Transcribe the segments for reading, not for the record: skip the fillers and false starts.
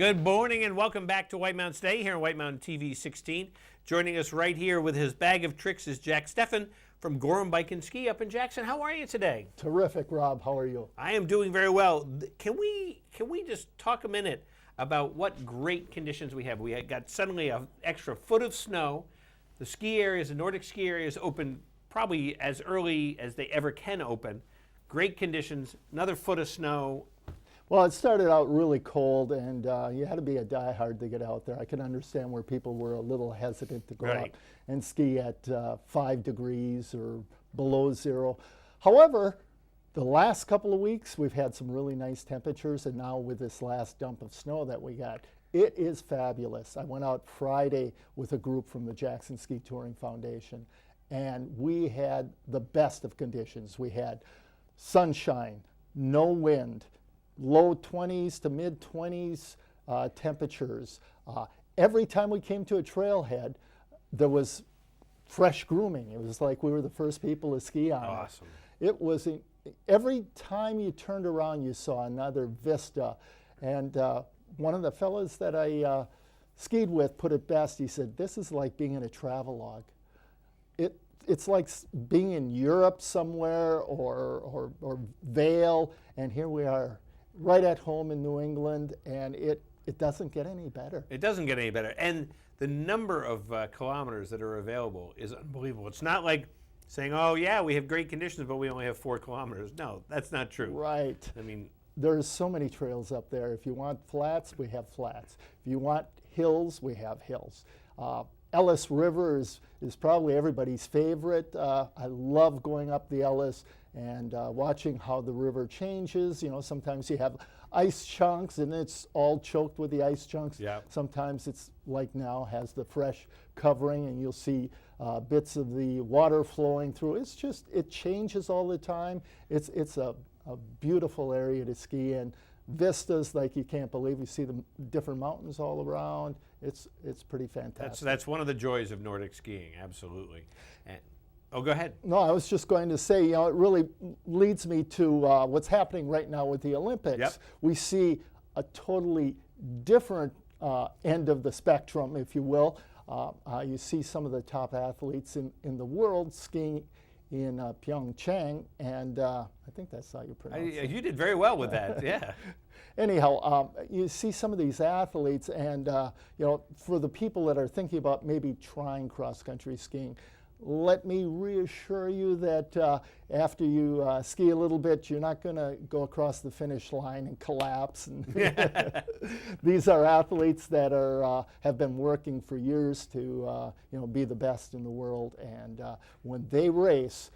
Good morning and welcome back to White Mountain Today here on White Mountain TV 16. Joining us right here with his bag of tricks is Jack Steffen from Gorham Bike and Ski up in Jackson. How are you today? Terrific, Rob. How are you? I am doing very well. Can we just talk a minute about what great conditions we have? We got suddenly an extra foot of snow. The ski areas, the Nordic ski areas open probably as early as they ever can open. Great conditions, another foot of snow. Well, it started out really cold, and you had to be a diehard to get out there. I can understand where people were a little hesitant to go out and ski at 5 degrees or below zero. However, the last couple of weeks, we've had some really nice temperatures, and now with this last dump of snow that we got, it is fabulous. I went out Friday with a group from the Jackson Ski Touring Foundation, and we had the best of conditions. We had sunshine, no wind, low 20s to mid 20s temperatures. Every time we came to a trailhead, there was fresh grooming. It was like we were the first people to ski on Awesome. it. Was every time you turned around, you saw another vista. And one of the fellows that I skied with put it best. He said, "This is like being in a travelogue. It's like being in Europe somewhere or Vail, and here we are right at home in New England, and it doesn't get any better." It doesn't get any better. And the number of kilometers that are available is unbelievable. It's not like saying, oh, yeah, we have great conditions, but we only have 4 kilometers. No, that's not true. Right. I mean, there's so many trails up there. If you want flats, we have flats. If you want hills, we have hills. Ellis River is probably everybody's favorite. I love going up the Ellis and watching how the river changes. You know, sometimes you have ice chunks and it's all choked with the ice chunks. Yeah. Sometimes it's like now has the fresh covering and you'll see bits of the water flowing through. It's just, it changes all the time. It's a beautiful area to ski in. Vistas like you can't believe. You see the different mountains all around. It's pretty fantastic. that's one of the joys of Nordic skiing, absolutely. And, oh, go ahead. No, I was just going to say, you know, it really leads me to what's happening right now with the Olympics. Yep. We see a totally different end of the spectrum, if you will. You see some of the top athletes in the world skiing in Pyeongchang, and I think that's how you pronounce it. You did very well with that, yeah. Anyhow, you see some of these athletes, and you know, for the people that are thinking about maybe trying cross-country skiing, let me reassure you that after you ski a little bit, you're not going to go across the finish line and collapse. And these are athletes that have been working for years to you know, be the best in the world, and when they race,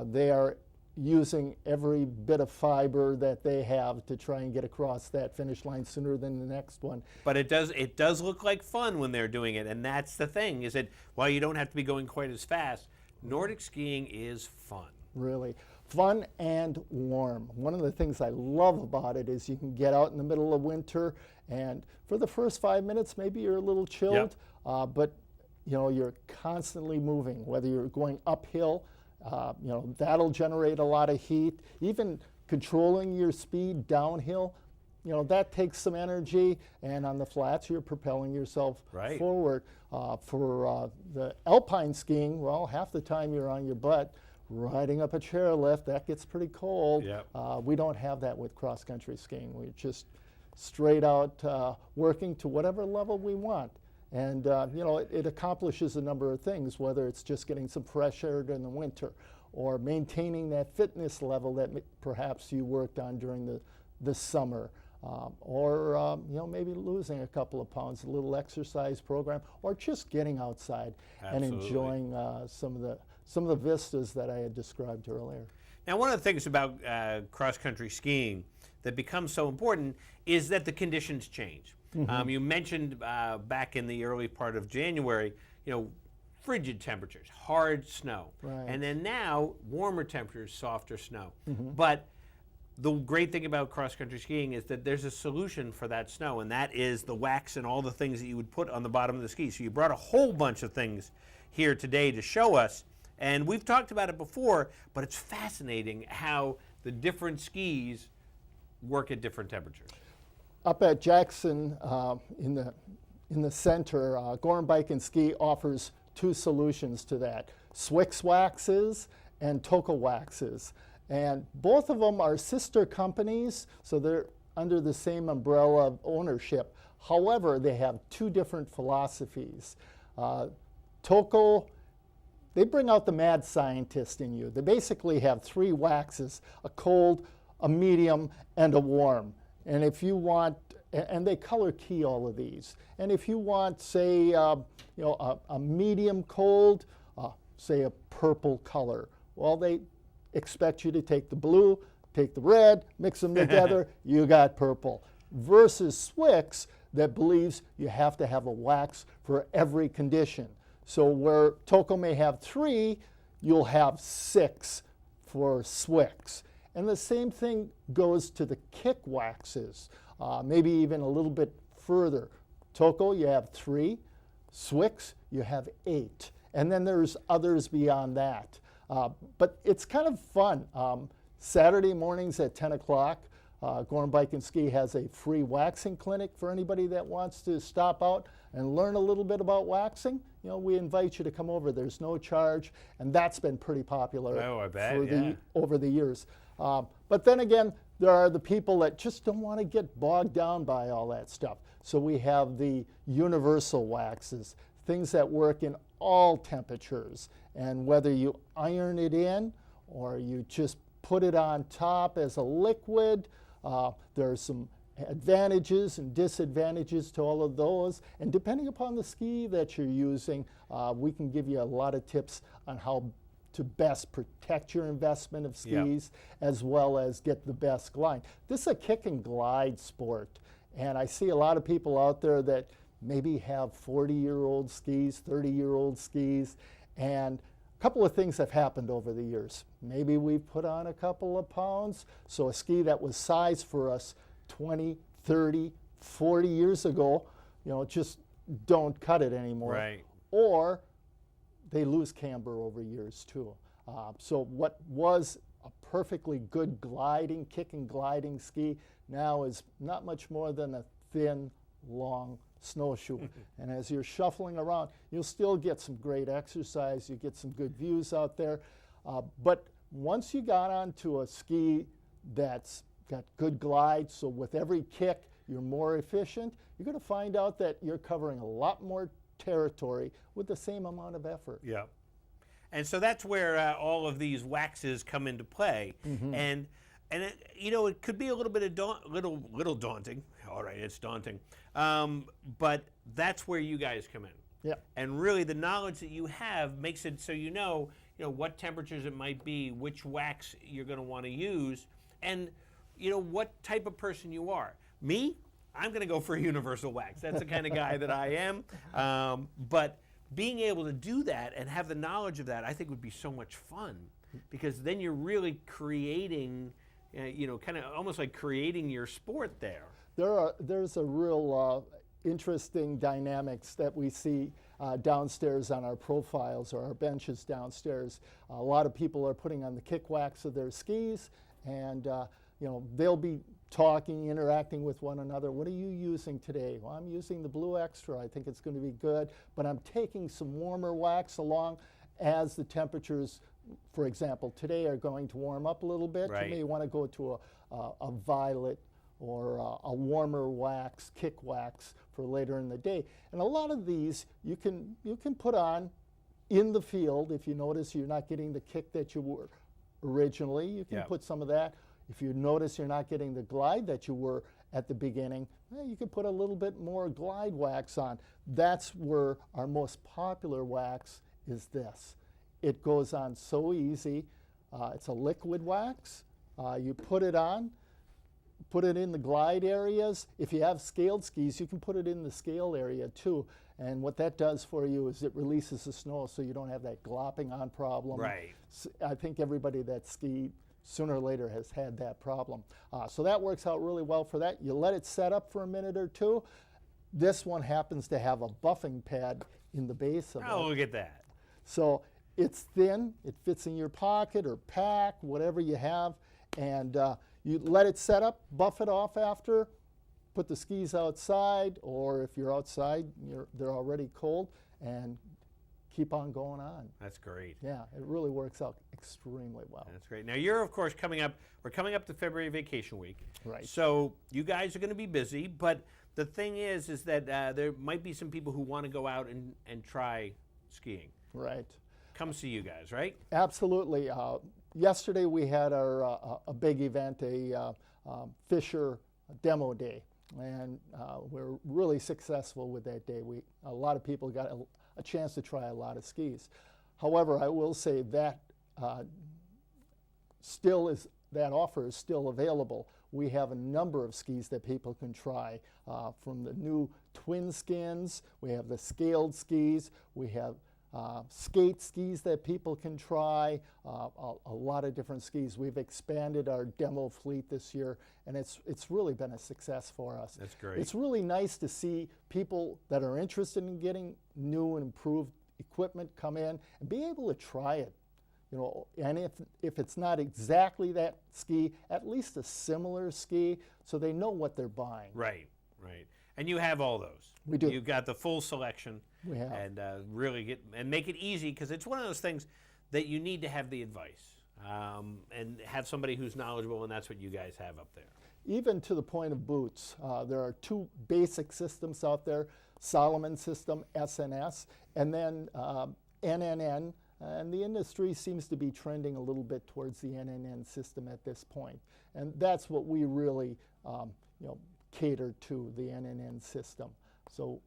they are using every bit of fiber that they have to try and get across that finish line sooner than the next one. But it does look like fun when they're doing it, and that's the thing, is that while you don't have to be going quite as fast, Nordic skiing is fun. Really. Fun and warm. One of the things I love about it is you can get out in the middle of winter, and for the first 5 minutes, maybe you're a little chilled, but you know, you're constantly moving, whether you're going uphill. You know, that'll generate a lot of heat. Even controlling your speed downhill, you know, that takes some energy. And on the flats, you're propelling yourself forward. For the alpine skiing, well, half the time you're on your butt riding up a chairlift. That gets pretty cold. Yep. We don't have that with cross-country skiing. We're just straight out working to whatever level we want. And you know, it accomplishes a number of things, whether it's just getting some fresh air during the winter or maintaining that fitness level that perhaps you worked on during the summer, or you know, maybe losing a couple of pounds, a little exercise program, or just getting outside and enjoying some of the vistas that I had described earlier. Now, one of the things about cross-country skiing that becomes so important is that the conditions change. Mm-hmm. You mentioned back in the early part of January, you know, frigid temperatures, hard snow. Right. And then now, warmer temperatures, softer snow. Mm-hmm. But the great thing about cross-country skiing is that there's a solution for that snow, and that is the wax and all the things that you would put on the bottom of the ski. So you brought a whole bunch of things here today to show us, and we've talked about it before, but it's fascinating how the different skis work at different temperatures. up at Jackson in the center, Gorham Bike and Ski offers two solutions to that: Swix waxes and Toco waxes. And both of them are sister companies, so they're under the same umbrella of ownership. However, they have two different philosophies. Toco, they bring out the mad scientist in you. They basically have three waxes: a cold, a medium, and a warm. And if you want, and they color key all of these. And if you want, say, a medium cold, say a purple color, well, they expect you to take the blue, take the red, mix them together, you got purple. Versus Swix, that believes you have to have a wax for every condition. So where Toco may have 3, you'll have 6 for Swix. And the same thing goes to the kick waxes, maybe even a little bit further. Toco, you have 3. Swix, you have 8. And then there's others beyond that. But it's kind of fun. Saturday mornings at 10 o'clock, Gorham Bike and Ski has a free waxing clinic for anybody that wants to stop out and learn a little bit about waxing. You know, we invite you to come over. There's no charge, and that's been pretty popular over the years. But then again, there are the people that just don't want to get bogged down by all that stuff. So we have the universal waxes, things that work in all temperatures. And whether you iron it in or you just put it on top as a liquid, there are some advantages and disadvantages to all of those. And depending upon the ski that you're using, we can give you a lot of tips on how to best protect your investment of skis, as well as get the best glide. This is a kick and glide sport. And I see a lot of people out there that maybe have 40-year-old skis, 30-year-old skis, and a couple of things have happened over the years. Maybe we've put on a couple of pounds, so a ski that was sized for us 20, 30, 40 years ago, you know, just don't cut it anymore. Right. Or they lose camber over years too. So what was a perfectly good gliding, kick and gliding ski now is not much more than a thin, long snowshoe. And as you're shuffling around, you'll still get some great exercise, you get some good views out there. But once you got onto a ski that's got good glide, so with every kick you're more efficient, you're going to find out that you're covering a lot more territory with the same amount of effort. Yeah. And so that's where all of these waxes come into play. And it, you know, it could be a little bit of little daunting. All right, it's daunting. But that's where you guys come in. Yeah. And really the knowledge that you have makes it so you know what temperatures it might be, which wax you're going to want to use, and you know what type of person you are. Me, I'm going to go for a universal wax. That's the kind of guy that I am. But being able to do that and have the knowledge of that, I think would be so much fun, because then you're really creating, kind of almost like creating your sport there. There's a real interesting dynamics that we see downstairs on our profiles or our benches downstairs. A lot of people are putting on the kick wax of their skis, and they'll be talking, interacting with one another. What are you using today? Well, I'm using the Blue Extra. I think it's going to be good, but I'm taking some warmer wax along as the temperatures, for example, today are going to warm up a little bit. Right. You may want to go to a violet or a warmer wax, kick wax, for later in the day. And a lot of these you can put on in the field. If you notice you're not getting the kick that you were originally, you can put some of that. If you notice you're not getting the glide that you were at the beginning, you can put a little bit more glide wax on. That's where our most popular wax is this. It goes on so easy. It's a liquid wax. You put it on, put it in the glide areas. If you have scaled skis, you can put it in the scale area too. And what that does for you is it releases the snow so you don't have that glopping on problem. Right. I think everybody that skied sooner or later has had that problem. So that works out really well for that. You let it set up for a minute or two. This one happens to have a buffing pad in the base of it. Oh, look at that. So it's thin, it fits in your pocket or pack, whatever you have, and you let it set up, buff it off after, put the skis outside, or if you're outside, they're already cold, and keep on going on. That's great. Yeah, it really works out extremely well. That's great. Now you're, of course, we're coming up to February vacation week. Right. So you guys are going to be busy, but the thing is that there might be some people who want to go out and try skiing. Right. Come see you guys, right? Absolutely. Yesterday we had a big event, a Fisher demo day, and we're really successful with that day. A lot of people got a chance to try a lot of skis. However, I will say that that offer is still available. We have a number of skis that people can try, from the new twin skins. We have the scaled skis. We have skate skis that people can try, a lot of different skis. We've expanded our demo fleet this year, and it's really been a success for us. That's great. It's really nice to see people that are interested in getting new and improved equipment come in and be able to try it. And if it's not exactly that ski, at least a similar ski, so they know what they're buying. Right, right. And you have all those. We do. You've got the full selection. We have. And really make it easy, because it's one of those things that you need to have the advice and have somebody who's knowledgeable, and that's what you guys have up there. Even to the point of boots, there are two basic systems out there: Solomon system, SNS, and then NNN. And the industry seems to be trending a little bit towards the NNN system at this point. And that's what we really cater to, the NNN system. So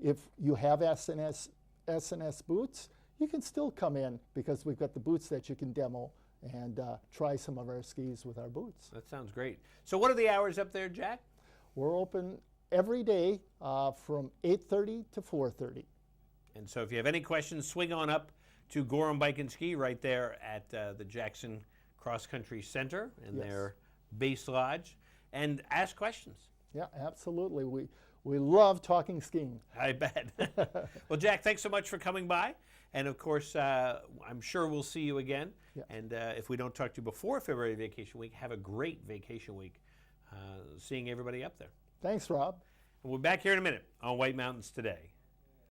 if you have SNS boots, you can still come in, because we've got the boots that you can demo and try some of our skis with our boots. That sounds great. So what are the hours up there, Jack? We're open every day from 8:30 to 4:30. And so if you have any questions, swing on up to Gorham Bike and Ski right there at the Jackson Cross Country Center in their base lodge, and ask questions. Yeah, absolutely. We love talking skiing. I bet. Well, Jack, thanks so much for coming by. And of course, I'm sure we'll see you again. Yeah. And if we don't talk to you before February vacation week, have a great vacation week seeing everybody up there. Thanks, Rob. And we're back here in a minute on White Mountains Today.